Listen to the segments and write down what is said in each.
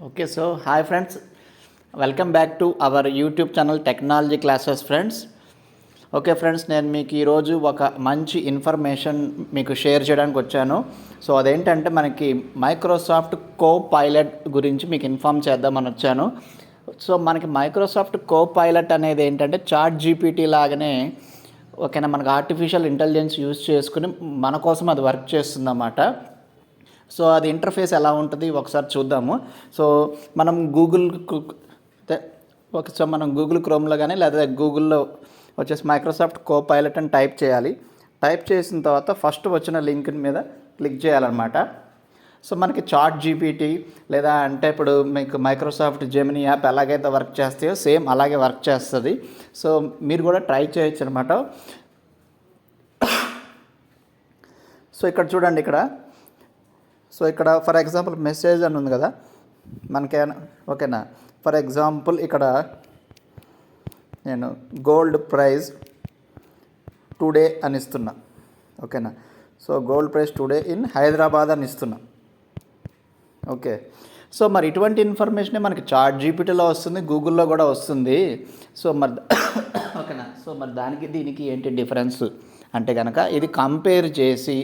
Okay. So hi friends, welcome back to our YouTube channel technology classes friends. Okay friends, నేను మీకు ఈరోజు ఒక మంచి ఇన్ఫర్మేషన్ మీకు షేర్ చేయడానికి వచ్చాను. సో అదేంటంటే మనకి మైక్రోసాఫ్ట్ కో-పైలట్ గురించి మీకు ఇన్ఫామ్ చేద్దామని వచ్చాను. సో మనకి మైక్రోసాఫ్ట్ కో-పైలట్ అనేది ఏంటంటే చాట్ జీపీటీ లాగానే ఓకేనా, మనకు ఆర్టిఫిషియల్ ఇంటెలిజెన్స్ యూజ్ చేసుకుని మన కోసం అది వర్క్ చేస్తుందన్నమాట. సో అది ఇంటర్ఫేస్ ఎలా ఉంటుంది ఒకసారి చూద్దాము. సో మనం గూగుల్ క్రోమ్లో కానీ లేదా గూగుల్లో వచ్చేసి మైక్రోసాఫ్ట్ కో-పైలట్ అని టైప్ చేయాలి. టైప్ చేసిన తర్వాత ఫస్ట్ వచ్చిన లింక్ మీద క్లిక్ చేయాలన్నమాట. సో మనకి చాట్ జీపీటీ లేదా అంటే ఇప్పుడు మీకు మైక్రోసాఫ్ట్ జెమినీ యాప్ ఎలాగైతే వర్క్ చేస్తాయో సేమ్ అలాగే వర్క్ చేస్తుంది. సో మీరు కూడా ట్రై చేయొచ్చు అనమాట. సో ఇక్కడ చూడండి, ఇక్కడ ఫర్ ఎగ్జాంపుల్ మెసేజ్ అని ఉంది కదా మనకేనా, ఓకేనా. ఫర్ ఎగ్జాంపుల్ ఇక్కడ నేను గోల్డ్ ప్రైజ్ టుడే అని ఇస్తున్నా, ఓకేనా. So gold prize today in Hyderabad అని ఇస్తున్నా, ఓకే. సో మరి ఇటువంటి ఇన్ఫర్మేషనే మనకి చాట్ జీపీటీలో వస్తుంది, గూగుల్లో కూడా వస్తుంది. సో మరి ఓకేనా. సో మరి దానికి దీనికి ఏంటి డిఫరెన్స్ అంటే కనుక ఇది కంపేర్ చేసి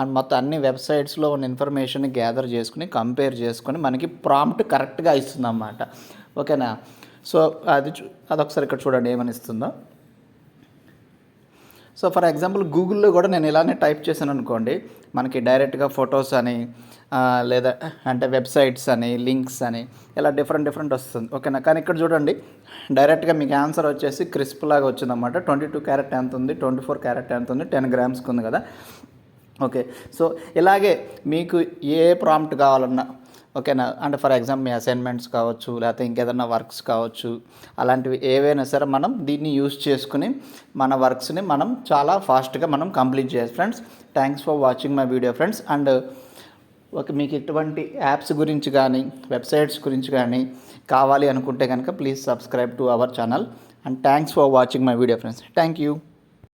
అండ్ మొత్తం అన్ని వెబ్సైట్స్లో ఉన్న ఇన్ఫర్మేషన్ గ్యాదర్ చేసుకుని కంపేర్ చేసుకొని మనకి ప్రాంప్ట్ కరెక్ట్గా ఇస్తుంది అన్నమాట, ఓకేనా. సో అదొకసారి ఇక్కడ చూడండి ఏమని ఇస్తుందో. సో ఫర్ ఎగ్జాంపుల్ గూగుల్లో కూడా నేను ఇలానే టైప్ చేశాను అనుకోండి, మనకి డైరెక్ట్గా ఫొటోస్ అని లేదా అంటే వెబ్సైట్స్ అని లింక్స్ అని ఇలా డిఫరెంట్ వస్తుంది, ఓకేనా. కానీ ఇక్కడ చూడండి డైరెక్ట్గా మీకు ఆన్సర్ వచ్చేసి క్రిస్ప్ లాగా వచ్చిందన్నమాట. 22 క్యారెట్ ఎంత ఉంది, 24 క్యారెట్ ఎంత ఉంది, 10 గ్రామ్స్కి ఉంది కదా, ఓకే. సో ఇలాగే మీకు ఏ ప్రాంప్ట్ కావాలన్నా ఓకేనా, అంటే ఫర్ ఎగ్జాంపుల్ మీ అసైన్మెంట్స్ కావచ్చు లేకపోతే ఇంకేదన్నా వర్క్స్ కావచ్చు, అలాంటివి ఏవైనా సరే మనం దీన్ని యూజ్ చేసుకుని మన వర్క్స్ని మనం చాలా ఫాస్ట్గా మనం కంప్లీట్ చేయాలి friends. Thanks for watching my video friends. And okay, మీకు ఇటువంటి యాప్స్ గురించి కానీ వెబ్సైట్స్ గురించి కానీ కావాలి అనుకుంటే కనుక please subscribe to our channel. And thanks for watching my video friends. Thank you.